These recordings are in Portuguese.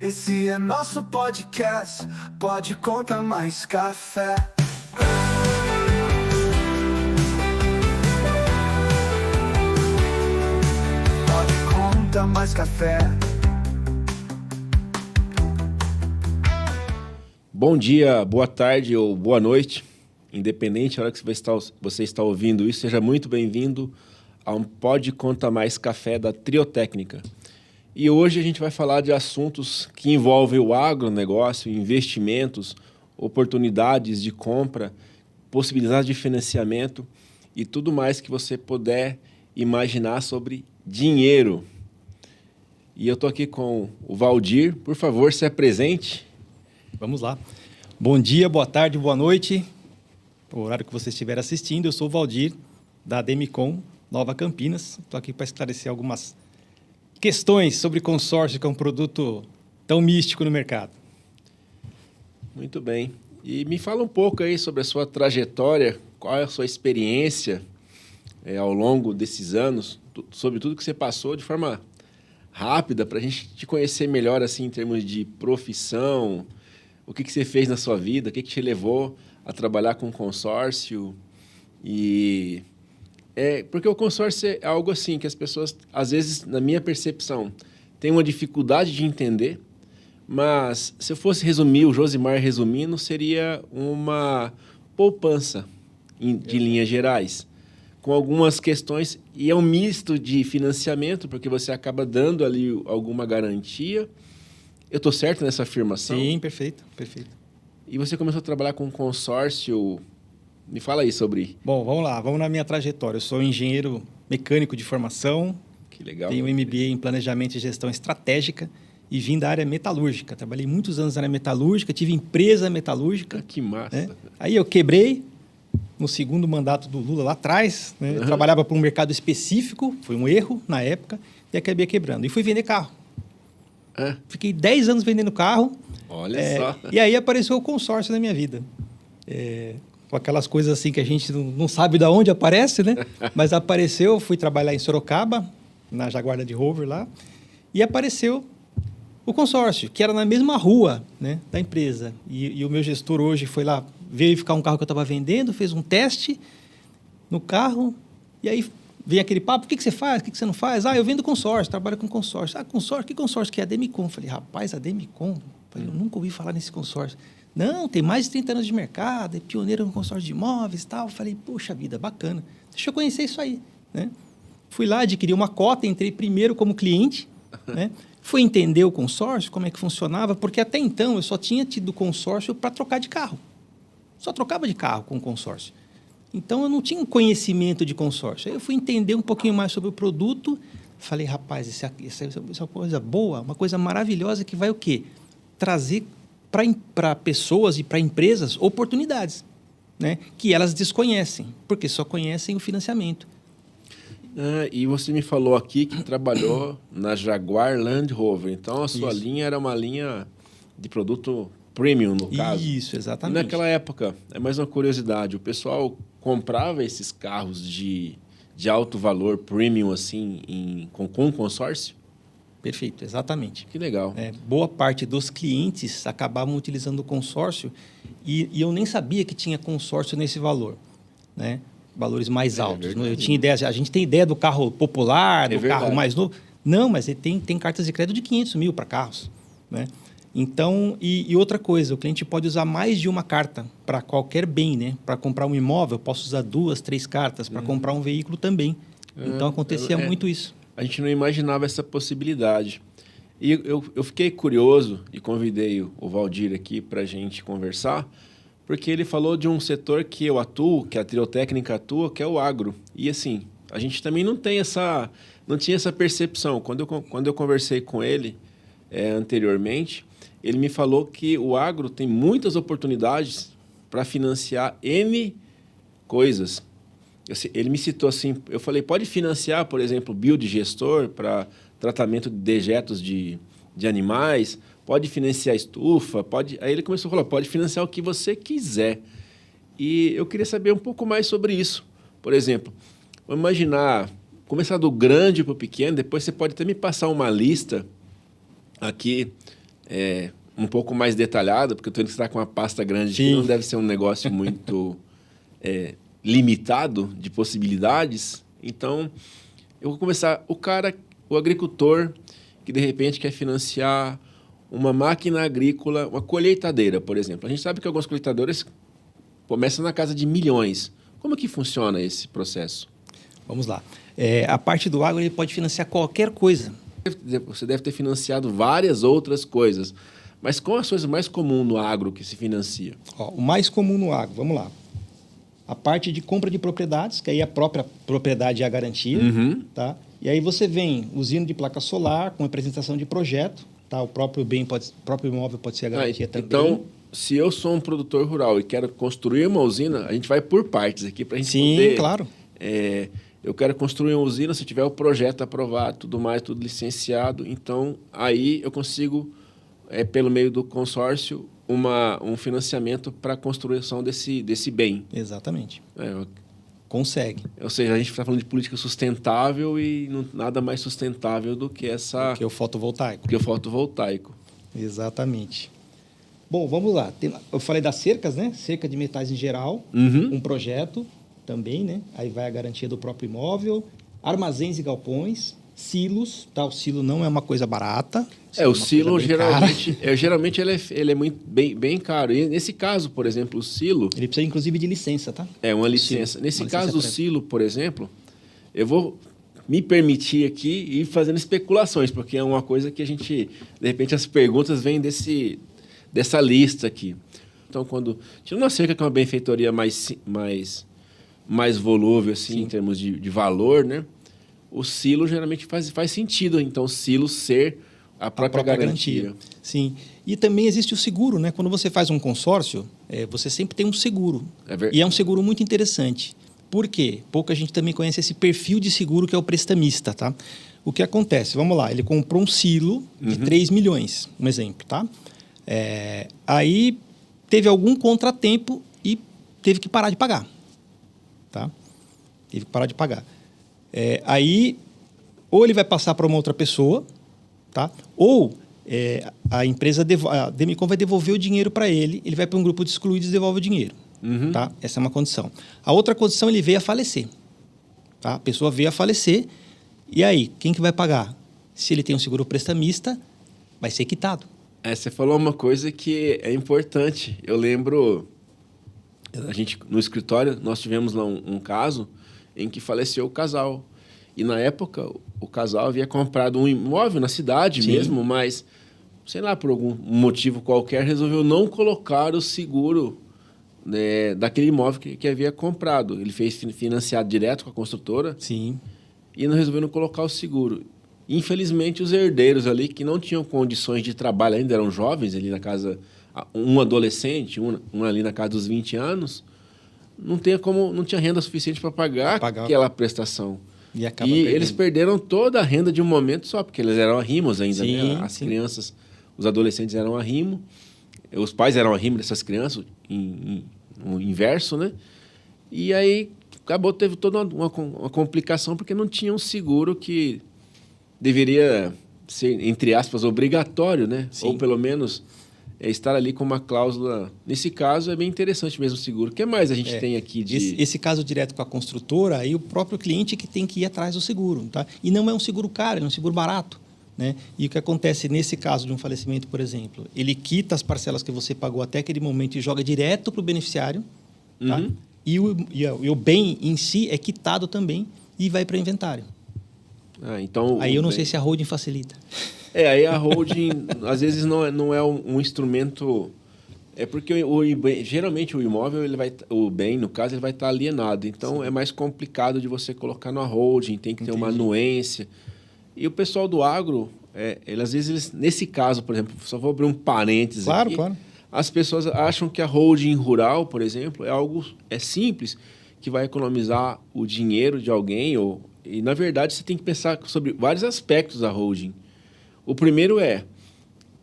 Esse é nosso podcast, pode contar mais café. Pode contar mais café. Bom dia, boa tarde ou boa noite, independente da hora que você está ouvindo isso, seja muito bem-vindo a um Pode Conta Mais Café da Triotécnica. E hoje a gente vai falar de assuntos que envolvem o agronegócio, investimentos, oportunidades de compra, possibilidades de financiamento e tudo mais que você puder imaginar sobre dinheiro. E eu estou aqui com o Valdir, por favor, se apresente. Vamos lá. Bom dia, boa tarde, boa noite. O horário que você estiver assistindo, eu sou o Valdir, da Demicon, Nova Campinas. Estou aqui para esclarecer algumas questões sobre consórcio, que é um produto tão místico no mercado. Muito bem. E me fala um pouco aí sobre a sua trajetória, qual é a sua experiência ao longo desses anos, sobre tudo que você passou de forma rápida, para a gente te conhecer melhor assim, em termos de profissão, o que você fez na sua vida, o que te levou a trabalhar com consórcio. Porque o consórcio é algo assim que as pessoas, às vezes, na minha percepção, têm uma dificuldade de entender, mas se eu fosse resumir, o Josimar resumindo, seria uma poupança de linhas gerais, com algumas questões, e é um misto de financiamento, porque você acaba dando ali alguma garantia. Eu estou certo nessa afirmação? Sim, perfeito, perfeito. E você começou a trabalhar com consórcio. Me fala aí sobre... Bom, vamos lá, vamos na minha trajetória. Eu sou engenheiro mecânico de formação. Que legal. Tenho MBA em Planejamento e Gestão Estratégica e vim da área metalúrgica. Trabalhei muitos anos na área metalúrgica, tive empresa metalúrgica. Que massa. Né? Aí eu quebrei no segundo mandato do Lula lá atrás. Né? Uhum. Trabalhava para um mercado específico, foi um erro na época, e acabei quebrando. E fui vender carro. Fiquei 10 anos vendendo carro. Olha só. E aí apareceu o consórcio na minha vida. Com aquelas coisas assim que a gente não sabe de onde aparece, né? Mas apareceu, fui trabalhar em Sorocaba, na Jaguar Land Rover lá, e apareceu o consórcio, que era na mesma rua, né, da empresa. E o meu gestor hoje foi lá, veio verificar um carro que eu estava vendendo, fez um teste no carro, e aí vem aquele papo: o que você faz, o que você não faz? Eu vendo consórcio, trabalho com consórcio. Consórcio, que consórcio que é? A Demicon. Falei, rapaz, a Demicon? Eu nunca ouvi falar nesse consórcio. Não, tem mais de 30 anos de mercado, é pioneiro no consórcio de imóveis e tal. Falei, poxa vida, bacana. Deixa eu conhecer isso aí. Né? Fui lá, adquiri uma cota, entrei primeiro como cliente, né? Fui entender o consórcio, como é que funcionava, porque até então eu só tinha tido consórcio para trocar de carro. Só trocava de carro com o consórcio. Então, eu não tinha um conhecimento de consórcio. Aí eu fui entender um pouquinho mais sobre o produto. Falei, rapaz, isso é uma coisa boa, uma coisa maravilhosa que vai o quê? Trazer para pessoas e para empresas oportunidades, né? Que elas desconhecem, porque só conhecem o financiamento. E você me falou aqui que trabalhou na Jaguar Land Rover. Então, a sua linha era uma linha de produto premium, no caso. Isso, exatamente. E naquela época, é mais uma curiosidade, o pessoal comprava esses carros de alto valor premium assim com consórcio? Perfeito, exatamente. Que legal. Boa parte dos clientes acabavam utilizando o consórcio e eu nem sabia que tinha consórcio nesse valor, né? Valores mais altos. Eu tinha ideia, a gente tem ideia do carro popular, do carro mais novo. Não, mas ele tem cartas de crédito de 500 mil para carros, né? Então, e outra coisa, o cliente pode usar mais de uma carta para qualquer bem, né? Para comprar um imóvel, eu posso usar 2, 3 cartas. Para comprar um veículo também. Então, acontecia muito isso. A gente não imaginava essa possibilidade. E eu fiquei curioso e convidei o Valdir aqui para a gente conversar, porque ele falou de um setor que eu atuo, que a Triotécnica atua, que é o agro. E assim, a gente também não tinha essa percepção. Quando eu conversei com ele anteriormente, ele me falou que o agro tem muitas oportunidades para financiar N coisas. Ele me citou assim, eu falei, pode financiar, por exemplo, biodigestor para tratamento de dejetos de animais, pode financiar estufa, pode... Aí ele começou a falar, pode financiar o que você quiser. E eu queria saber um pouco mais sobre isso. Por exemplo, vamos imaginar, começar do grande para o pequeno, depois você pode até me passar uma lista aqui um pouco mais detalhada, porque eu estou indo estar com uma pasta grande que não deve ser um negócio muito limitado de possibilidades. Então, eu vou começar. O agricultor que, de repente, quer financiar uma máquina agrícola, uma colheitadeira, por exemplo. A gente sabe que algumas colheitadoras começam na casa de milhões. Como que funciona esse processo? Vamos lá. A parte do agro, ele pode financiar qualquer coisa. Você deve ter financiado várias outras coisas. Mas qual as coisas mais comuns no agro que se financia? O mais comum no agro, vamos lá. A parte de compra de propriedades, que aí a própria propriedade é a garantia. Tá? E aí você vem usina de placa solar, com apresentação de projeto. Tá? O próprio imóvel pode ser a garantia também. Então, se eu sou um produtor rural e quero construir uma usina, a gente vai por partes aqui para a gente poder... Sim, claro. Eu quero construir uma usina, se tiver o projeto aprovado, tudo mais, tudo licenciado, então aí eu consigo, pelo meio do consórcio, um financiamento para a construção desse bem. Exatamente. Consegue. Ou seja, a gente está falando de política sustentável e nada mais sustentável do que que o fotovoltaico. Que o fotovoltaico. Exatamente. Bom, vamos lá. Eu falei das cercas, né? Cerca de metais em geral, um projeto também, né? Aí vai a garantia do próprio imóvel, armazéns e galpões, silos, tá? O silo não é uma coisa barata. O silo geralmente ele é muito bem caro. E nesse caso, por exemplo, o silo... Ele precisa, inclusive, de licença, tá? Uma licença. Nesse caso, o silo, por exemplo, eu vou me permitir aqui ir fazendo especulações, porque é uma coisa que a gente... De repente, as perguntas vêm dessa lista aqui. Então, tirando a cerca, que é uma benfeitoria mais volúvel, assim, em termos de valor, né? O silo geralmente faz sentido, então, o silo ser a própria garantia. Sim. E também existe o seguro, né? Quando você faz um consórcio, você sempre tem um seguro. E é um seguro muito interessante. Por quê? Pouca gente também conhece esse perfil de seguro que é o prestamista, tá? O que acontece? Vamos lá, ele comprou um silo de 3 milhões, um exemplo, tá? Aí teve algum contratempo e teve que parar de pagar. Tá? Teve que parar de pagar. Aí, ou ele vai passar para uma outra pessoa, tá? Ou a empresa, a Demicon vai devolver o dinheiro para ele, ele vai para um grupo de excluídos e devolve o dinheiro. Tá? Essa é uma condição. A outra condição, ele veio a falecer. Tá? A pessoa veio a falecer, e aí, quem que vai pagar? Se ele tem um seguro prestamista, vai ser quitado. Você falou uma coisa que é importante. Eu lembro... no escritório, nós tivemos lá um caso em que faleceu o casal. E, na época, o casal havia comprado um imóvel na cidade mesmo, mas, sei lá, por algum motivo qualquer, resolveu não colocar o seguro, né, daquele imóvel que havia comprado. Ele fez financiado direto com a construtora. Sim. E não resolveu não colocar o seguro. Infelizmente, os herdeiros ali, que não tinham condições de trabalho, ainda eram jovens, ali na casa... Um adolescente, um ali na casa dos 20 anos, não tinha renda suficiente para pagar aquela prestação. E eles perderam toda a renda de um momento só, porque eles eram arrimos ainda, né? As crianças, os adolescentes eram arrimo, os pais eram arrimo dessas crianças, no inverso, né? E aí teve toda uma complicação, porque não tinha um seguro que deveria ser, entre aspas, obrigatório, né? Ou pelo menos... estar ali com uma cláusula... Nesse caso, é bem interessante mesmo o seguro. O que mais a gente tem aqui de... Esse caso direto com a construtora, aí o próprio cliente que tem que ir atrás do seguro. Tá? E não é um seguro caro, é um seguro barato. Né? E o que acontece nesse caso de um falecimento, por exemplo, ele quita as parcelas que você pagou até aquele momento e joga direto para o beneficiário. Tá? E o bem em si é quitado também e vai para o inventário. Então, aí eu não sei se a holding facilita. Aí a holding, às vezes, não é um instrumento... porque geralmente o imóvel, o bem, no caso, ele vai estar alienado. Então, é mais complicado de você colocar na holding, tem que ter uma anuência. E o pessoal do agro, às vezes, nesse caso, por exemplo, só vou abrir um parênteses aqui. Claro. As pessoas acham que a holding rural, por exemplo, é algo simples, que vai economizar o dinheiro de alguém. E, na verdade, você tem que pensar sobre vários aspectos da holding. O primeiro é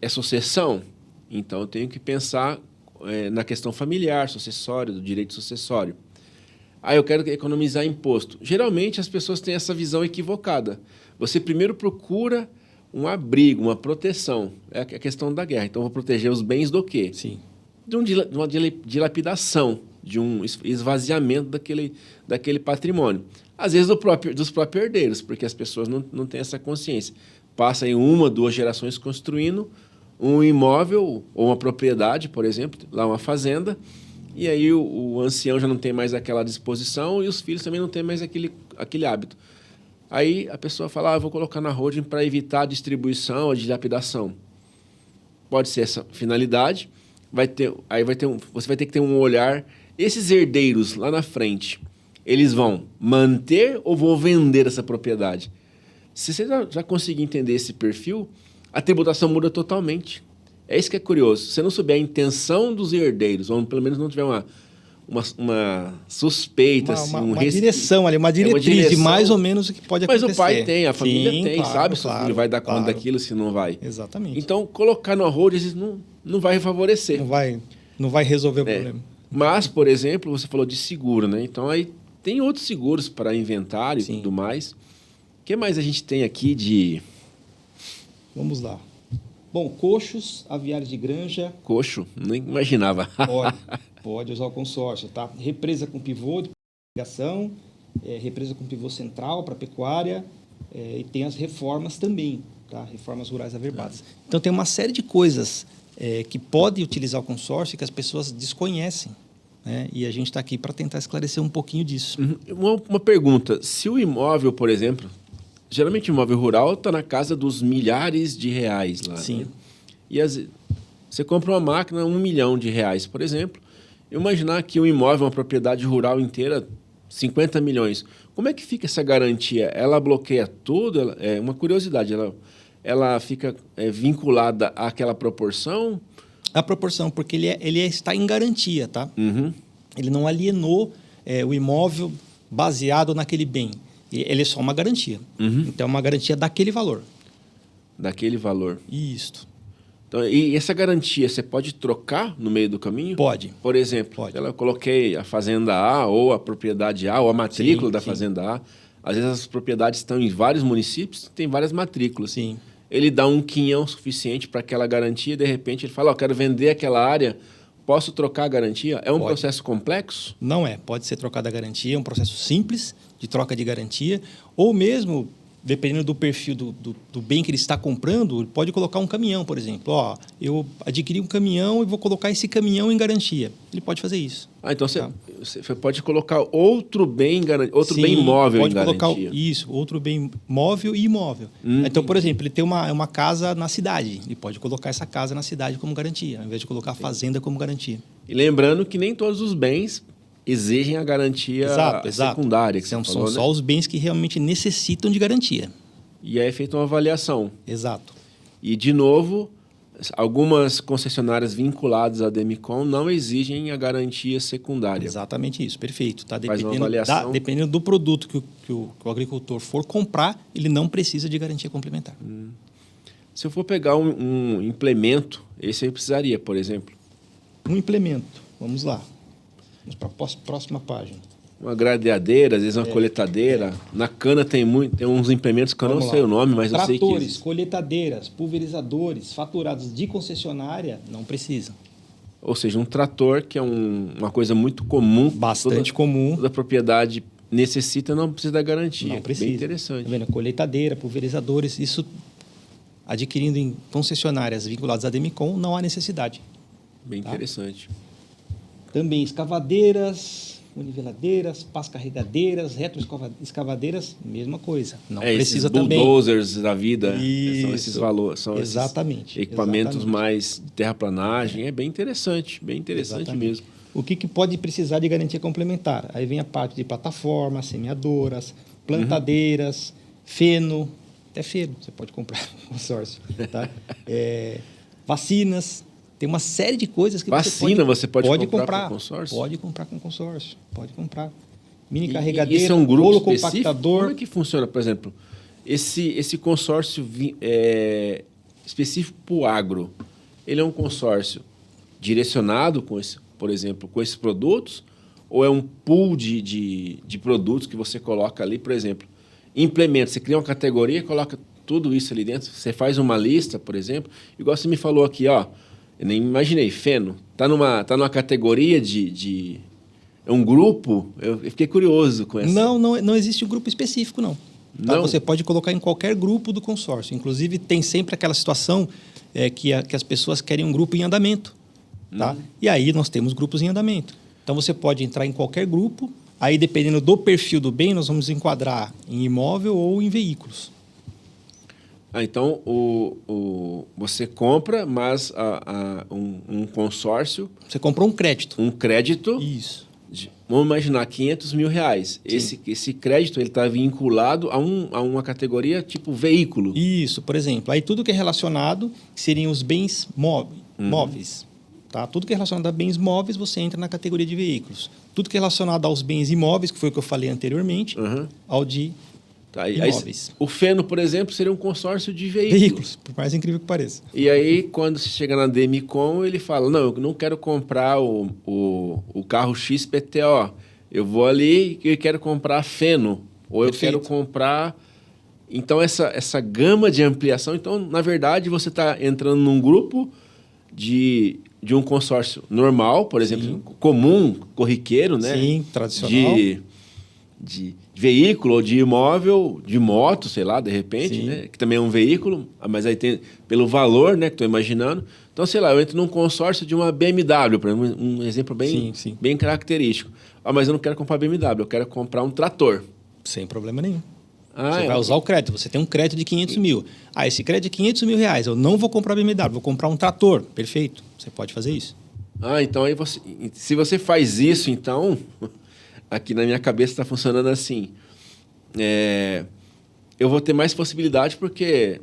sucessão. Então, eu tenho que pensar na questão familiar, sucessória, do direito sucessório. Eu quero economizar imposto. Geralmente, as pessoas têm essa visão equivocada. Você primeiro procura um abrigo, uma proteção. É a questão da guerra. Então, eu vou proteger os bens do quê? Sim. De uma dilapidação, de um esvaziamento daquele patrimônio. Às vezes dos próprios herdeiros, porque as pessoas não têm essa consciência. Passa em 1, 2 gerações construindo um imóvel ou uma propriedade, por exemplo, lá uma fazenda, e aí o ancião já não tem mais aquela disposição e os filhos também não têm mais aquele hábito. Aí a pessoa fala, eu vou colocar na holding para evitar a distribuição, a dilapidação. Pode ser essa finalidade, você vai ter que ter um olhar. Esses herdeiros lá na frente, eles vão manter ou vão vender essa propriedade? Se você já conseguir entender esse perfil, a tributação muda totalmente. É isso que é curioso. Se você não souber a intenção dos herdeiros, ou pelo menos não tiver uma suspeita, uma direção ali, uma diretriz de mais ou menos o que pode acontecer. Mas o pai tem, a família tem, claro, sabe se claro, ele vai dar conta claro. daquilo, se não vai. Exatamente. Então, colocar no holding não vai favorecer. Não vai resolver o problema. Mas, por exemplo, você falou de seguro, né? Então, aí tem outros seguros para inventário e tudo mais. O que mais a gente tem aqui de... Vamos lá. Bom, coxos, aviários de granja. Coxo? Não imaginava. Pode usar o consórcio, tá? Represa com pivô de irrigação, represa com pivô central para pecuária, e tem as reformas também, tá? Reformas rurais averbadas. Então, tem uma série de coisas que pode utilizar o consórcio que as pessoas desconhecem, né? E a gente está aqui para tentar esclarecer um pouquinho disso. Uma pergunta. Se o imóvel, por exemplo... Geralmente, o imóvel rural está na casa dos milhares de reais lá. Sim. Né? E você compra uma máquina, R$1 milhão, por exemplo. Imaginar que um imóvel, uma propriedade rural inteira, 50 milhões. Como é que fica essa garantia? Ela bloqueia tudo? É uma curiosidade. Ela fica vinculada àquela proporção? A proporção, porque ele está em garantia, tá? Uhum. Ele não alienou o imóvel baseado naquele bem. Ele é só uma garantia. Uhum. Então, é uma garantia daquele valor. Daquele valor. Isso. Então, e essa garantia, você pode trocar no meio do caminho? Pode. Por exemplo, Pode. eu coloquei a Fazenda A, ou a propriedade A, ou a matrícula da sim. Fazenda A. Às vezes, as propriedades estão em vários municípios, tem várias matrículas. Sim. Ele dá um quinhão suficiente para aquela garantia, e de repente ele fala, quero vender aquela área, posso trocar a garantia? É um processo complexo? Não é. Pode ser trocada a garantia, é um processo simples de troca de garantia, ou mesmo, dependendo do perfil do bem que ele está comprando, ele pode colocar um caminhão, por exemplo. Eu adquiri um caminhão e vou colocar esse caminhão em garantia. Ele pode fazer isso. Então você pode colocar outro bem imóvel em garantia. Pode colocar outro bem móvel e imóvel. Então, por exemplo, ele tem uma casa na cidade. Ele pode colocar essa casa na cidade como garantia, ao invés de colocar a fazenda como garantia. E lembrando que nem todos os bens exigem a garantia secundária. Que são falou, só né? os bens que realmente necessitam de garantia. E aí é feita uma avaliação. Exato. E, de novo, algumas concessionárias vinculadas à Demicon não exigem a garantia secundária. Exatamente isso, perfeito. Tá? Faz uma avaliação. Dependendo do produto que o agricultor for comprar, ele não precisa de garantia complementar. Se eu for pegar um implemento, esse aí precisaria, por exemplo. Um implemento, vamos lá. Vamos para a próxima página. Uma gradeadeira, às vezes uma coletadeira. Na cana tem uns implementos que eu não sei o nome, mas eu sei que... Tratores, coletadeiras, pulverizadores, faturados de concessionária, não precisam. Ou seja, um trator, que é uma coisa muito comum. Bastante comum. Toda propriedade necessita, não precisa da garantia. Não precisa. Bem interessante. Tá vendo? Coletadeira, pulverizadores, isso adquirindo em concessionárias vinculadas à Demicon, não há necessidade. Bem interessante. Também escavadeiras, univeladeiras, pás carregadeiras, retroescavadeiras, mesma coisa. Não precisa esses também. Bulldozers da vida, Isso. são esses valores, são Exatamente. esses equipamentos Exatamente. mais de terraplanagem. É bem interessante Exatamente. mesmo. O que pode precisar de garantia complementar? Aí vem a parte de plataformas, semeadoras, plantadeiras, feno, até feno você pode comprar no consórcio. Tá? Vacinas. Tem uma série de coisas que você pode comprar com consórcio? Pode comprar com consórcio. Pode comprar. Mini E carregadeira, esse é um grupo rolo específico? compactador. Como é que funciona, por exemplo? Esse consórcio específico para o agro, ele é um consórcio direcionado, por exemplo, com esses produtos? Ou é um pool de produtos que você coloca ali, por exemplo, implementa, você cria uma categoria, coloca tudo isso ali dentro? Você faz uma lista, por exemplo, igual você me falou aqui, ó, eu nem imaginei, feno, tá numa categoria de é um grupo, eu fiquei curioso com essa. Não existe um grupo específico, não. Tá? Não? Você pode colocar em qualquer grupo do consórcio. Inclusive, tem sempre aquela situação que as pessoas querem um grupo em andamento. Tá? E aí, nós temos grupos em andamento. Então, você pode entrar em qualquer grupo. Aí, dependendo do perfil do bem, nós vamos enquadrar em imóvel ou em veículos. Então, você compra, mas um consórcio... Você comprou um crédito. Um crédito... Isso. Vamos imaginar, R$500 mil. Esse crédito está vinculado a uma categoria tipo veículo. Isso, por exemplo. Aí, tudo que é relacionado seriam os bens móveis. Tá? Tudo que é relacionado a bens móveis, você entra na categoria de veículos. Tudo que é relacionado aos bens imóveis, que foi o que eu falei anteriormente, ao de imóveis. O feno, por exemplo, seria um consórcio de veículos. Veículos, por mais incrível que pareça. E aí, quando você chega na Demicon, ele fala, não, eu não quero comprar o carro XPTO. Eu vou ali e quero comprar feno. Ou Perfeito. Eu quero comprar... Então, essa gama de ampliação... Então, na verdade, você está entrando num grupo de um consórcio normal, por exemplo, comum, corriqueiro, né? Sim, tradicional. De veículo ou de imóvel, de moto, sei lá, de repente, né? Que também é um veículo, mas aí tem pelo valor, né? Que estou imaginando. Então, sei lá, eu entro num consórcio de uma BMW, por exemplo, um exemplo bem característico. Mas eu não quero comprar BMW, eu quero comprar um trator. Sem problema nenhum. Você vai usar o crédito. Você tem um crédito de 500 mil. Esse crédito de 500 mil reais, eu não vou comprar BMW, vou comprar um trator. Perfeito. Você pode fazer isso. Então aí se você faz isso, então, aqui na minha cabeça está funcionando assim. Eu vou ter mais possibilidade porque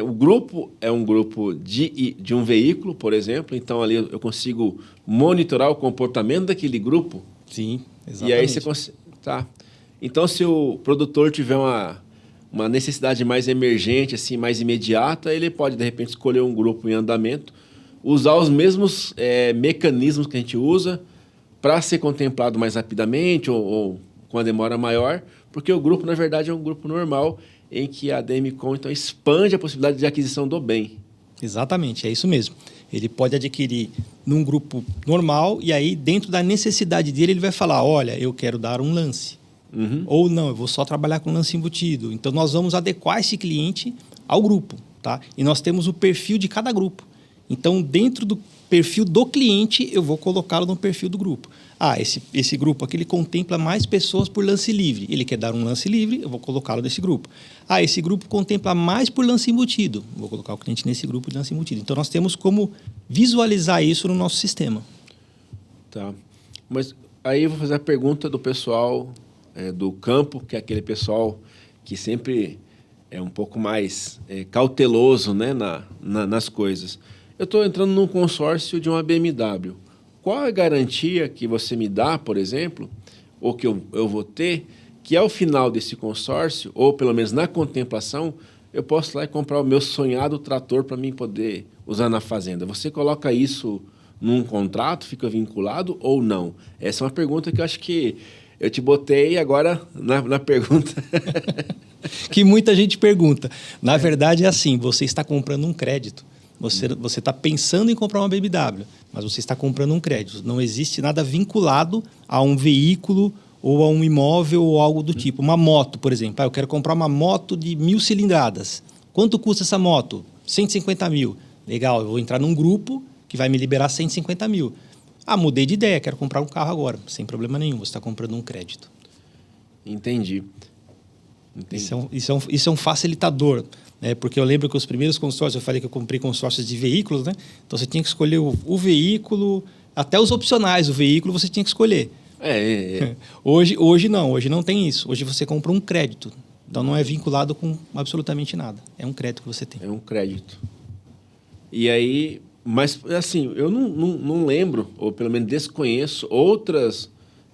o grupo é um grupo de um veículo, por exemplo. Então ali eu consigo monitorar o comportamento daquele grupo. Sim, exatamente. E aí você consegue... Tá. Então, se o produtor tiver uma necessidade mais emergente, assim, mais imediata, ele pode, de repente, escolher um grupo em andamento, usar os mesmos mecanismos que a gente usa para ser contemplado mais rapidamente ou com a demora maior, porque o grupo, na verdade, é um grupo normal em que a Demicon, então, expande a possibilidade de aquisição do bem. Exatamente, é isso mesmo. Ele pode adquirir num grupo normal e aí, dentro da necessidade dele, ele vai falar, olha, eu quero dar um lance. Ou não, eu vou só trabalhar com lance embutido. Então, nós vamos adequar esse cliente ao grupo. Tá? E nós temos o perfil de cada grupo. Então, dentro do perfil do cliente, eu vou colocá-lo no perfil do grupo. Esse grupo aqui ele contempla mais pessoas por lance livre. Ele quer dar um lance livre, eu vou colocá-lo nesse grupo. Esse grupo contempla mais por lance embutido. Vou colocar o cliente nesse grupo de lance embutido. Então, nós temos como visualizar isso no nosso sistema. Tá. Mas aí eu vou fazer a pergunta do pessoal... do campo, que é aquele pessoal que sempre é um pouco mais cauteloso, né, nas coisas. Eu estou entrando num consórcio de uma BMW. Qual é a garantia que você me dá, por exemplo, ou que eu vou ter, que ao final desse consórcio, ou pelo menos na contemplação, eu posso ir lá e comprar o meu sonhado trator para mim poder usar na fazenda? Você coloca isso num contrato, fica vinculado ou não? Essa é uma pergunta que eu acho que eu te botei agora na pergunta. Que muita gente pergunta. Na verdade, é assim, você está comprando um crédito. Você está pensando em comprar uma BMW, mas você está comprando um crédito. Não existe nada vinculado a um veículo ou a um imóvel ou algo do tipo. Uma moto, por exemplo. Eu quero comprar uma moto de 1.000 cilindradas. Quanto custa essa moto? 150 mil. Legal, eu vou entrar num grupo que vai me liberar 150 mil. Mudei de ideia, quero comprar um carro agora. Sem problema nenhum, você está comprando um crédito. Entendi. Isso é um facilitador, né? Porque eu lembro que os primeiros consórcios, eu falei que eu comprei consórcios de veículos, né? Então você tinha que escolher o veículo, até os opcionais do veículo você tinha que escolher. Hoje não tem isso. Hoje você compra um crédito. Então não é vinculado com absolutamente nada. É um crédito que você tem. É um crédito. E aí... Mas, assim, eu não lembro, ou pelo menos desconheço, outras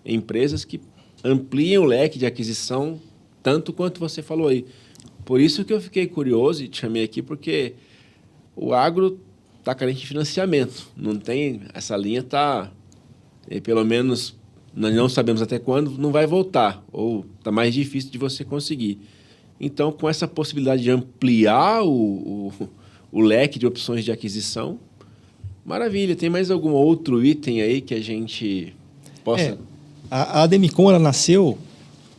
empresas que ampliam o leque de aquisição tanto quanto você falou aí. Por isso que eu fiquei curioso e te chamei aqui, porque o agro está carente de financiamento. Não tem... Essa linha está, pelo menos, nós não sabemos até quando, não vai voltar, ou está mais difícil de você conseguir. Então, com essa possibilidade de ampliar o leque de opções de aquisição, maravilha. Tem mais algum outro item aí que a gente possa... A Ademicon, ela nasceu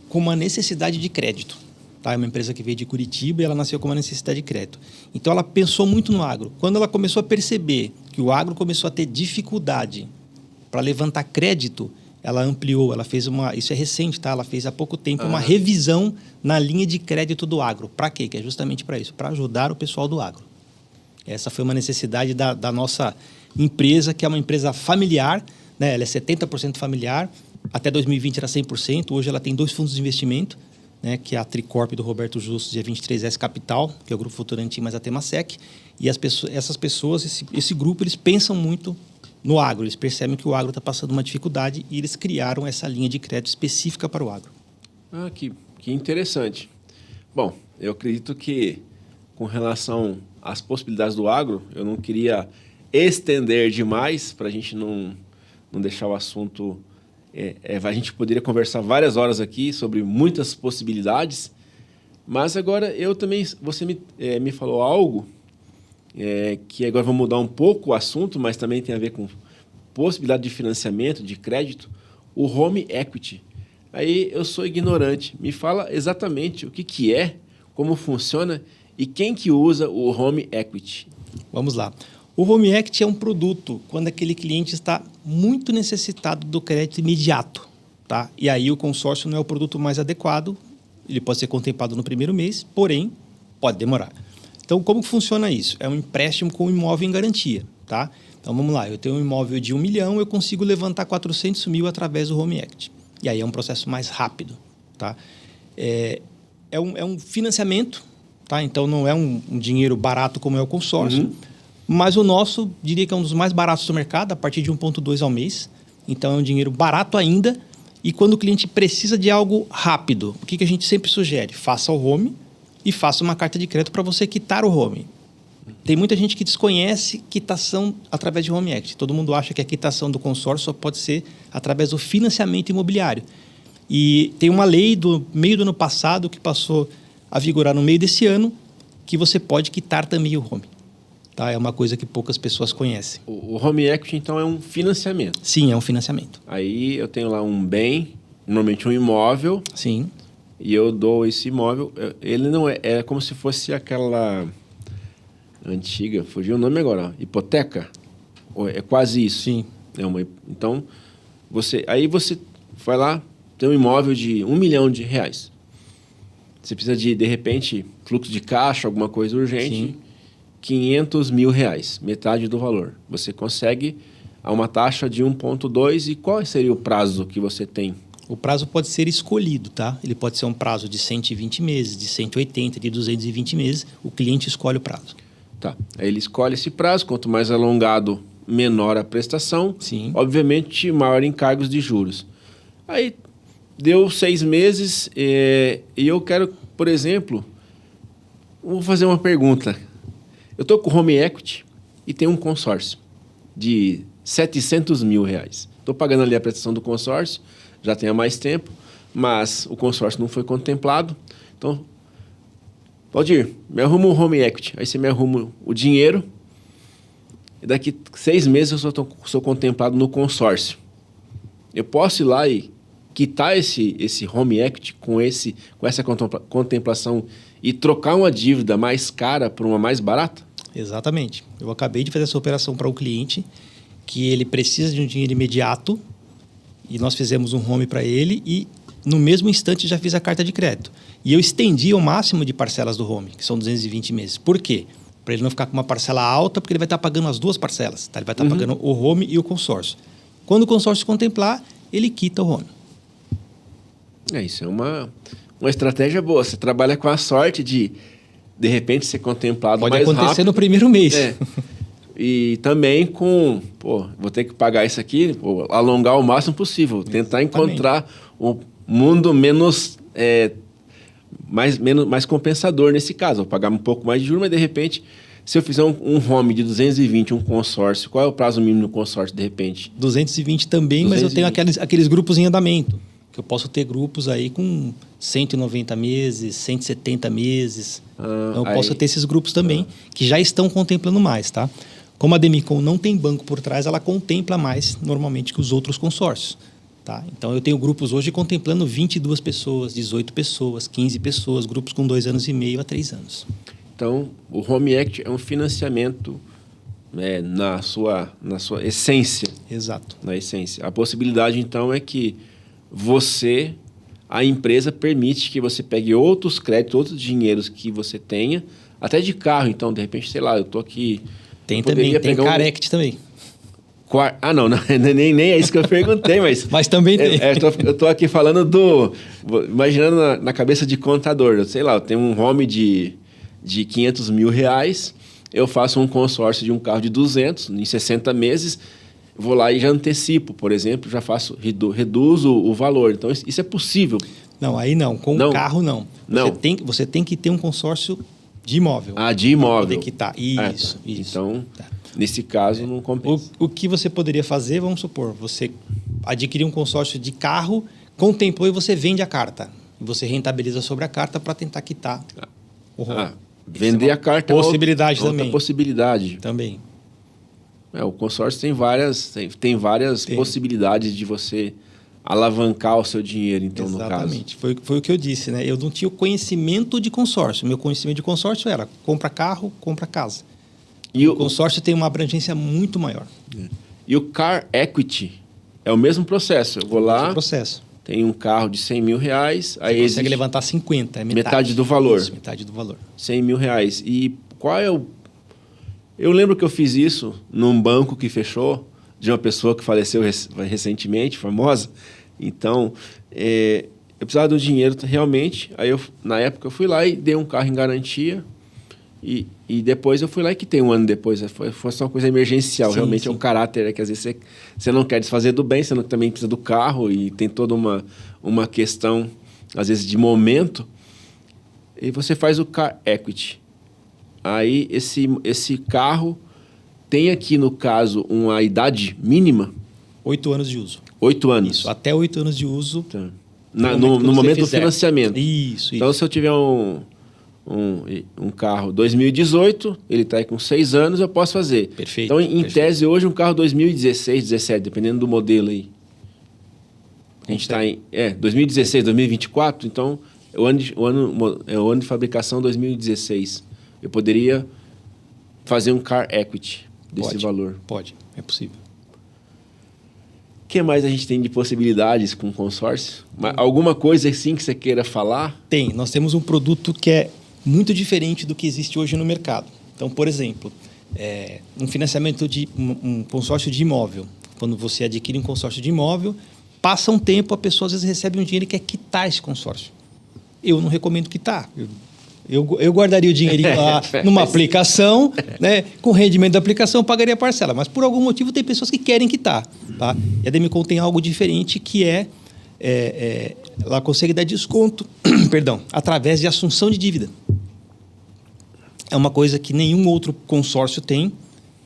com uma necessidade de crédito. Tá? É uma empresa que veio de Curitiba e ela nasceu com uma necessidade de crédito. Então, ela pensou muito no agro. Quando ela começou a perceber que o agro começou a ter dificuldade para levantar crédito, ela ampliou, ela fez isso é recente, tá? Ela fez há pouco tempo uma revisão na linha de crédito do agro. Para quê? Que é justamente para isso, para ajudar o pessoal do agro. Essa foi uma necessidade da nossa empresa, que é uma empresa familiar, né? Ela é 70% familiar, até 2020 era 100%, hoje ela tem 2 fundos de investimento, né? Que é a Tricorp do Roberto Justus e a 23S Capital, que é o Grupo Votorantim mais a Temasek, e essas pessoas, esse grupo, eles pensam muito no agro, eles percebem que o agro está passando uma dificuldade e eles criaram essa linha de crédito específica para o agro. Que interessante. Bom, eu acredito que com relação às possibilidades do agro, eu não queria estender demais para a gente não deixar o assunto... a gente poderia conversar várias horas aqui sobre muitas possibilidades, mas agora eu também... Você me falou algo... que agora vou mudar um pouco o assunto, mas também tem a ver com possibilidade de financiamento, de crédito, o home equity. Aí eu sou ignorante. Me fala exatamente o que é, como funciona e quem que usa o home equity. Vamos lá. O home equity é um produto quando aquele cliente está muito necessitado do crédito imediato. Tá? E aí o consórcio não é o produto mais adequado, ele pode ser contemplado no primeiro mês, porém pode demorar. Então, como funciona isso? É um empréstimo com imóvel em garantia, tá? Então, vamos lá. Eu tenho um imóvel de 1 milhão, eu consigo levantar 400 mil através do Home Equity. E aí é um processo mais rápido, tá? É um financiamento, tá? Então, não é um dinheiro barato como é o consórcio, mas o nosso, diria que é um dos mais baratos do mercado, a partir de 1,2 ao mês. Então, é um dinheiro barato ainda. E quando o cliente precisa de algo rápido, o que a gente sempre sugere? Faça o home e faça uma carta de crédito para você quitar o home. Tem muita gente que desconhece quitação através de home equity. Todo mundo acha que a quitação do consórcio só pode ser através do financiamento imobiliário. E tem uma lei do meio do ano passado que passou a vigorar no meio desse ano que você pode quitar também o home. Tá? É uma coisa que poucas pessoas conhecem. O home equity, então, é um financiamento? Sim, é um financiamento. Aí eu tenho lá um bem, normalmente um imóvel. Sim. E eu dou esse imóvel, ele não é como se fosse aquela antiga, fugiu o nome agora, ó, hipoteca. É quase isso. Sim. Então, você vai lá, tem um imóvel de R$1 milhão. Você precisa de repente, fluxo de caixa, alguma coisa urgente, Sim. R$500 mil, metade do valor. Você consegue a uma taxa de 1,2 e qual seria o prazo que você tem? O prazo pode ser escolhido, tá? Ele pode ser um prazo de 120 meses, de 180, de 220 meses. O cliente escolhe o prazo. Tá. Aí ele escolhe esse prazo. Quanto mais alongado, menor a prestação. Sim. Obviamente, maior encargos de juros. Aí, deu 6 meses e eu quero, por exemplo... Vou fazer uma pergunta. Eu estou com home equity e tenho um consórcio de R$700 mil. Estou pagando ali a prestação do consórcio, já tem há mais tempo, mas o consórcio não foi contemplado. Então, Valdir, me arruma um home equity. Aí você me arruma o dinheiro e daqui 6 meses eu sou contemplado no consórcio. Eu posso ir lá e quitar esse home equity com essa contemplação e trocar uma dívida mais cara por uma mais barata? Exatamente. Eu acabei de fazer essa operação para um cliente que ele precisa de um dinheiro imediato e nós fizemos um home para ele e no mesmo instante já fiz a carta de crédito. E eu estendi o máximo de parcelas do home, que são 220 meses. Por quê? Para ele não ficar com uma parcela alta, porque ele vai estar pagando as 2 parcelas. Tá? Ele vai estar pagando o home e o consórcio. Quando o consórcio contemplar, ele quita o home. Isso é uma estratégia boa. Você trabalha com a sorte de repente, ser contemplado Pode mais acontecer rápido. no primeiro mês. E também vou ter que pagar isso aqui, alongar o máximo possível. Tentar encontrar um mundo mais compensador nesse caso. Vou pagar um pouco mais de juros, mas de repente, se eu fizer um home de 220, um consórcio, qual é o prazo mínimo do consórcio de repente? 220 também, 220. mas eu tenho aqueles grupos em andamento. Que eu posso ter grupos aí com 190 meses, 170 meses. Então, eu posso ter esses grupos também, que já estão contemplando mais, tá? Como a Demicon não tem banco por trás, ela contempla mais normalmente que os outros consórcios. Tá? Então, eu tenho grupos hoje contemplando 22 pessoas, 18 pessoas, 15 pessoas, grupos com 2 anos e meio a 3 anos. Então, o Home Act é um financiamento, né, na sua essência. Exato. Na essência. A possibilidade, então, é que a empresa permite que você pegue outros créditos, outros dinheiros que você tenha, até de carro. Então, de repente, sei lá, eu estou aqui... Tem também, tem Carect também. Não, nem é isso que eu perguntei, mas... Mas também tem. Eu estou aqui falando imaginando na cabeça de contador. Sei lá, eu tenho um home de 500 mil reais, eu faço um consórcio de um carro de 200 em 60 meses, vou lá e já antecipo, por exemplo, já faço, reduzo o valor. Então, isso é possível. Não, aí não. Com o carro, não. Você tem que ter um consórcio de imóvel. De imóvel. Poder quitar. Isso. Então, nesse caso, não compensa. O que você poderia fazer, vamos supor, você adquirir um consórcio de carro, contemplou e você vende a carta. Você rentabiliza sobre a carta para tentar quitar o rolo. Vender a carta possibilidade é outra também. Possibilidade. Também. O consórcio tem várias possibilidades de você alavancar o seu dinheiro, então, Exatamente. no caso. Foi o que eu disse, né? Eu não tinha o conhecimento de consórcio. Meu conhecimento de consórcio era compra carro, compra casa. E o consórcio tem uma abrangência muito maior. E o Car Equity é o mesmo processo. Eu vou lá, tenho um carro de 100 mil reais. Você consegue levantar 50, é metade do valor. Isso, metade do valor. 100 mil reais. E qual é o... Eu lembro que eu fiz isso num banco que fechou, de uma pessoa que faleceu recentemente, famosa. Então, eu precisava do dinheiro realmente. Aí, na época, eu fui lá e dei um carro em garantia. E depois eu fui lá e quitei um ano depois. Foi só uma coisa emergencial. Sim, realmente sim. É um caráter, que às vezes você não quer desfazer do bem, você também precisa do carro e tem toda uma questão, às vezes, de momento. E você faz o Car Equity. Aí esse carro tem aqui, no caso, uma idade mínima? 8 anos de uso. 8 anos. Isso, até 8 anos de uso. Tá. No momento do financiamento. Isso. Então, se eu tiver um carro 2018, ele está aí com 6 anos, eu posso fazer. Perfeito. Então, em tese, hoje, um carro 2016, 17, dependendo do modelo aí. A gente está em 2016, 2024, então é o ano de fabricação 2016. Eu poderia fazer um Car Equity desse valor. Pode, é possível. O que mais a gente tem de possibilidades com consórcio? Alguma coisa assim que você queira falar? Tem. Nós temos um produto que é muito diferente do que existe hoje no mercado. Então, por exemplo, um financiamento de um consórcio de imóvel. Quando você adquire um consórcio de imóvel, passa um tempo, a pessoa às vezes recebe um dinheiro e quer quitar esse consórcio. Eu não recomendo quitar. Eu guardaria o dinheirinho lá numa aplicação, né? Com o rendimento da aplicação, eu pagaria a parcela. Mas, por algum motivo, tem pessoas que querem quitar. Tá? E a Demicon tem algo diferente que ela consegue dar desconto através de assunção de dívida. É uma coisa que nenhum outro consórcio tem.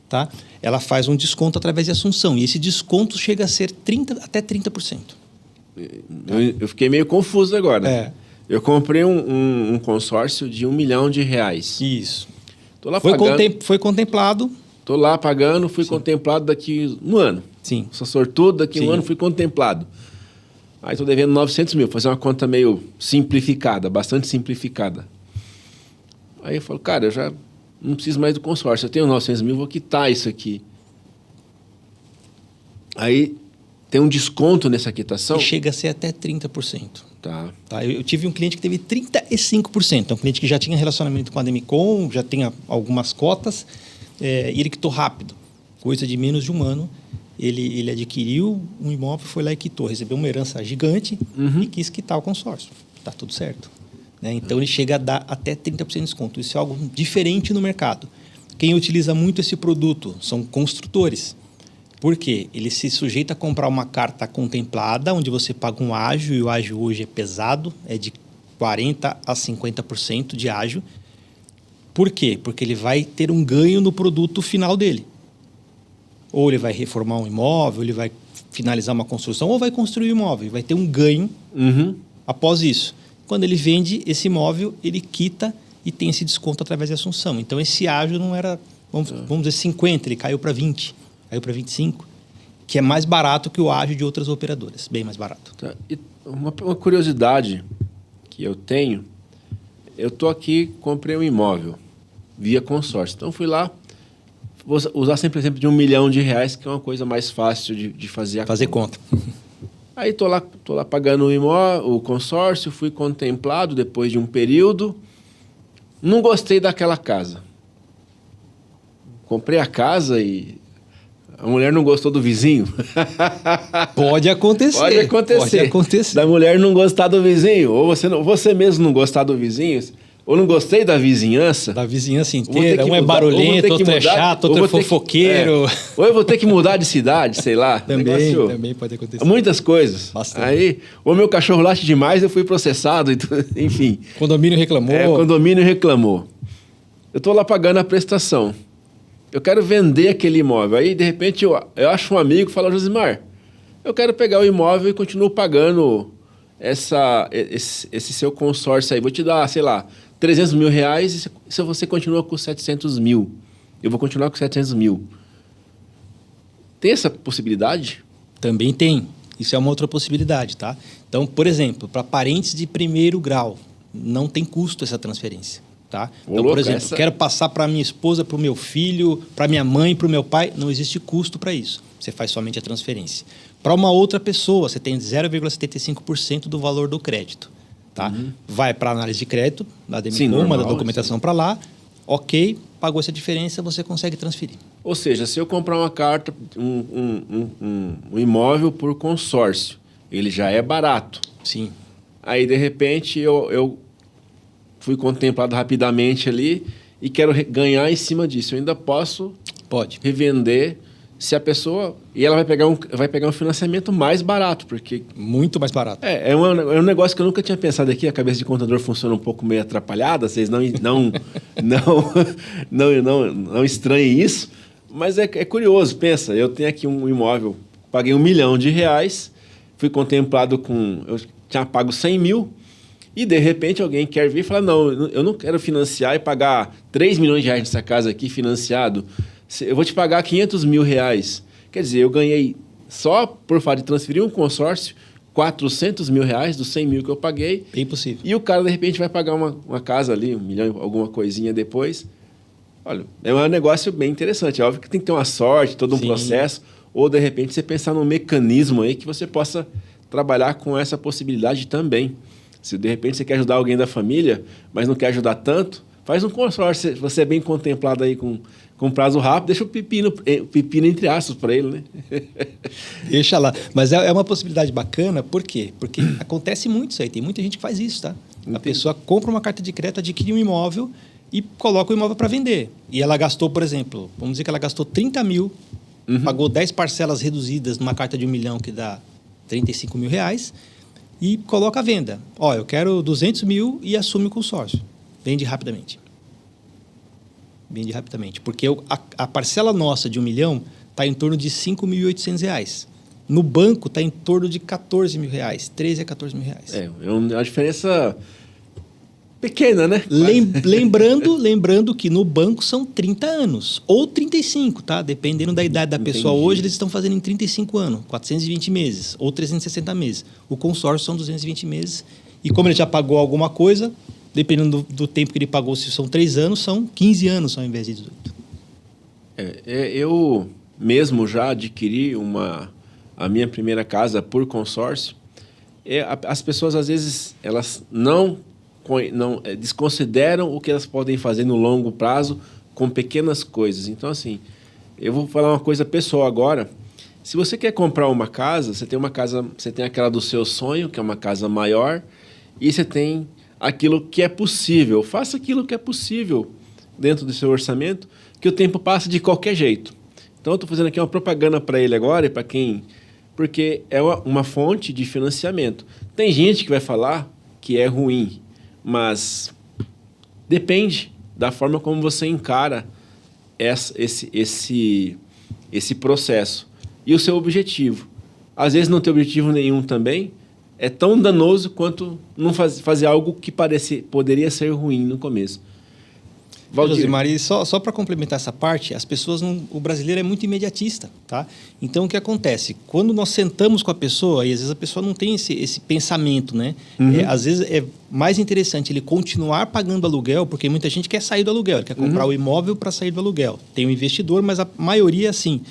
Tá? Ela faz um desconto através de assunção. E esse desconto chega a ser até 30%. Eu fiquei meio confuso agora. Eu comprei um consórcio de R$1 milhão. Isso. Tô lá foi contemplado. Estou lá pagando, fui contemplado daqui um ano. Sim. Sou sortudo, daqui um ano fui contemplado. Aí estou devendo 900 mil. Vou fazer uma conta meio simplificada, bastante simplificada. Aí eu falo, cara, eu já não preciso mais do consórcio. Eu tenho 900 mil, vou quitar isso aqui. Aí tem um desconto nessa quitação? Que chega a ser até 30%. Tá. Eu tive um cliente que teve 35%. É um cliente que já tinha relacionamento com a Demicon, já tinha algumas cotas, e ele quitou rápido. Coisa de menos de um ano. Ele adquiriu um imóvel, foi lá e quitou. Recebeu uma herança gigante e quis quitar o consórcio. Está tudo certo. Né? Então, ele chega a dar até 30% de desconto. Isso é algo diferente no mercado. Quem utiliza muito esse produto são construtores. Por quê? Ele se sujeita a comprar uma carta contemplada, onde você paga um ágio, e o ágio hoje é pesado, é de 40% a 50% de ágio. Por quê? Porque ele vai ter um ganho no produto final dele. Ou ele vai reformar um imóvel, ele vai finalizar uma construção, ou vai construir um imóvel. Vai ter um ganho após isso. Quando ele vende esse imóvel, ele quita e tem esse desconto através de assunção. Então, esse ágio não era, vamos dizer, 50, ele caiu para 20, caiu para 25, que é mais barato que o ágio de outras operadoras, bem mais barato. Tá. E uma curiosidade que eu tenho, eu estou aqui, comprei um imóvel via consórcio. Então, fui lá, vou usar sempre o exemplo de R$1 milhão, que é uma coisa mais fácil de fazer Fazer conta. Aí tô lá pagando o consórcio, fui contemplado depois de um período. Não gostei daquela casa. Comprei a casa e a mulher não gostou do vizinho. Pode acontecer. Pode acontecer. Da mulher não gostar do vizinho, ou você mesmo não gostar do vizinho, ou não gostei da vizinhança. Da vizinhança inteira. Um é barulhento, outro é chato, outro é fofoqueiro. Ou eu vou ter que mudar de cidade, sei lá. Também pode acontecer. Muitas coisas. Bastante. Aí, ou meu cachorro late demais, eu fui processado, enfim. Condomínio reclamou. Condomínio reclamou. Eu estou lá pagando a prestação. Eu quero vender aquele imóvel. Aí, de repente, eu acho um amigo e falo, Josimar, eu quero pegar o imóvel e continuo pagando esse seu consórcio aí. Vou te dar, sei lá, R$300 mil e se você continua com 700 mil. Eu vou continuar com 700 mil. Tem essa possibilidade? Também tem. Isso é uma outra possibilidade, tá? Então, por exemplo, para parentes de primeiro grau, não tem custo essa transferência, tá? Então, por exemplo, quero passar para minha esposa, para o meu filho, para minha mãe, para o meu pai, não existe custo para isso. Você faz somente a transferência. Para uma outra pessoa, você tem 0,75% do valor do crédito. Tá? Vai para a análise de crédito, da DMCO, manda a documentação para lá, ok, pagou essa diferença, você consegue transferir. Ou seja, se eu comprar uma carta, um imóvel por consórcio, ele já é barato. Sim. Aí, de repente, eu fui contemplado rapidamente ali e quero ganhar em cima disso. Eu ainda posso revender se a pessoa... E ela vai pegar um financiamento mais barato, porque... Muito mais barato. É um negócio que eu nunca tinha pensado aqui. A cabeça de contador funciona um pouco meio atrapalhada. Vocês não estranhem isso. Mas é curioso. Pensa, eu tenho aqui um imóvel, paguei R$1 milhão, fui contemplado com... Eu tinha pago 100 mil e, de repente, alguém quer vir e falar, não, eu não quero financiar e pagar R$3 milhões nessa casa aqui financiado. Eu vou te pagar R$500 mil. Quer dizer, eu ganhei, só por fato de transferir um consórcio, R$400 mil dos 100 mil que eu paguei. Bem possível. E o cara, de repente, vai pagar uma casa ali, R$1 milhão, alguma coisinha depois. Olha, é um negócio bem interessante. É óbvio que tem que ter uma sorte, todo um processo. Ou, de repente, você pensar num mecanismo aí que você possa trabalhar com essa possibilidade também. Se, de repente, você quer ajudar alguém da família, mas não quer ajudar tanto, faz um consórcio. Você é bem contemplado aí com prazo rápido, deixa o pepino entre aspas para ele, né? Deixa lá. Mas é uma possibilidade bacana, por quê? Porque acontece muito isso aí, tem muita gente que faz isso, tá? Entendi. A pessoa compra uma carta de crédito, adquire um imóvel e coloca o imóvel para vender. E ela gastou, por exemplo, vamos dizer que ela gastou 30 mil, pagou 10 parcelas reduzidas numa carta de R$1 milhão, que dá R$35 mil, e coloca a venda. Ó, eu quero 200 mil e assume o consórcio. Vende rapidamente. Vende rapidamente. Porque a parcela nossa de R$1 milhão está em torno de R$5.800. No banco está em torno de R$14 mil, 13 a R$14 mil. É uma diferença pequena, né? Lembrando que no banco são 30 anos ou 35, tá? Dependendo da idade da pessoa. Hoje eles estão fazendo em 35 anos, 420 meses ou 360 meses. O consórcio são 220 meses. E como ele já pagou alguma coisa, dependendo do tempo que ele pagou, se são 3 anos, são 15 anos ao invés de 18. Eu mesmo já adquiri a minha primeira casa por consórcio. As pessoas, às vezes, elas não desconsideram o que elas podem fazer no longo prazo com pequenas coisas. Então, assim, eu vou falar uma coisa pessoal agora. Se você quer comprar uma casa, você tem aquela do seu sonho, que é uma casa maior, e você tem aquilo que é possível. Faça aquilo que é possível dentro do seu orçamento, que o tempo passa de qualquer jeito. Então, eu estou fazendo aqui uma propaganda para ele agora e para quem... Porque é uma fonte de financiamento. Tem gente que vai falar que é ruim, mas depende da forma como você encara esse processo e o seu objetivo. Às vezes não ter objetivo nenhum também é tão danoso quanto não fazer algo que poderia ser ruim no começo. Valdir. Josimar, e só para complementar essa parte, as pessoas o brasileiro é muito imediatista, tá? Então o que acontece? Quando nós sentamos com a pessoa, e às vezes a pessoa não tem esse pensamento, né? Às vezes é mais interessante ele continuar pagando aluguel, porque muita gente quer sair do aluguel, ele quer comprar o imóvel para sair do aluguel. Tem um investidor, mas a maioria assim.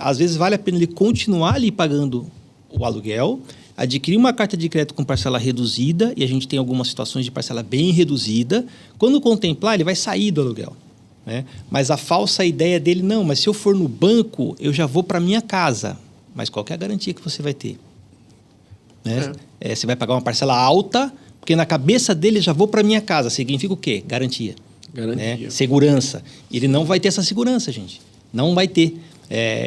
Às vezes vale a pena ele continuar ali pagando o aluguel, adquirir uma carta de crédito com parcela reduzida, e a gente tem algumas situações de parcela bem reduzida. Quando contemplar, ele vai sair do aluguel, né? Mas a falsa ideia dele, não, mas se eu for no banco, eu já vou para minha casa. Mas qual que é a garantia que você vai ter? Né? Você vai pagar uma parcela alta, porque na cabeça dele, já vou para minha casa. Significa o quê? Garantia. Garantia. Né? Segurança. Ele não vai ter essa segurança, gente. Não vai ter.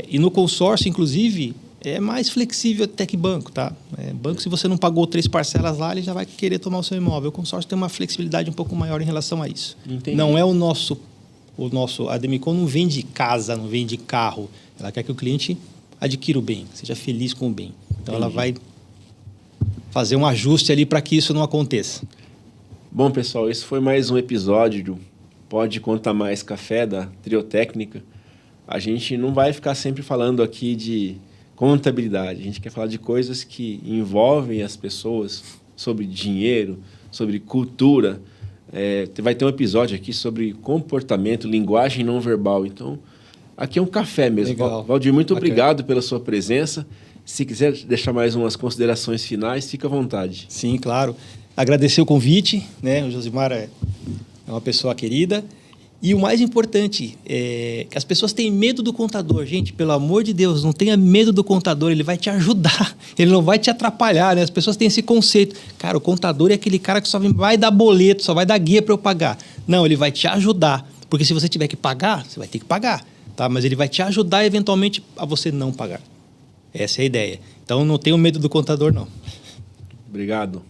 E no consórcio, inclusive, é mais flexível até que banco, tá? Banco, se você não pagou 3 parcelas lá, ele já vai querer tomar o seu imóvel. O consórcio tem uma flexibilidade um pouco maior em relação a isso. Entendi. Não é a Demicon não vende casa, não vende carro. Ela quer que o cliente adquira o bem, seja feliz com o bem. Então, ela vai fazer um ajuste ali para que isso não aconteça. Bom, pessoal, esse foi mais um episódio do Pode Contar Mais Café, da Triotécnica. A gente não vai ficar sempre falando aqui de contabilidade. A gente quer falar de coisas que envolvem as pessoas, sobre dinheiro, sobre cultura. Vai ter um episódio aqui sobre comportamento, linguagem não verbal. Então, aqui é um café mesmo. Legal. Valdir, muito obrigado pela sua presença. Se quiser deixar mais umas considerações finais, fica à vontade. Sim, claro. Agradecer o convite, né? O Josimar é uma pessoa querida. E o mais importante é que as pessoas têm medo do contador. Gente, pelo amor de Deus, não tenha medo do contador. Ele vai te ajudar. Ele não vai te atrapalhar, né? As pessoas têm esse conceito. Cara, o contador é aquele cara que só vai dar boleto, só vai dar guia para eu pagar. Não, ele vai te ajudar. Porque se você tiver que pagar, você vai ter que pagar. Tá? Mas ele vai te ajudar, eventualmente, a você não pagar. Essa é a ideia. Então, não tenha medo do contador, não. Obrigado.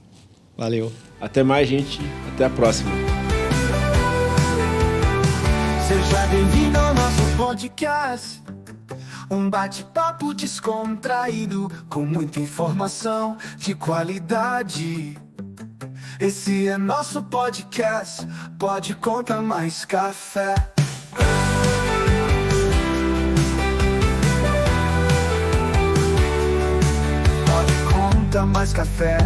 Valeu. Até mais, gente. Até a próxima. Seja bem-vindo ao nosso podcast. Um bate-papo descontraído, com muita informação de qualidade. Esse é nosso podcast. Pode Contar Mais Café. Pode Contar Mais Café.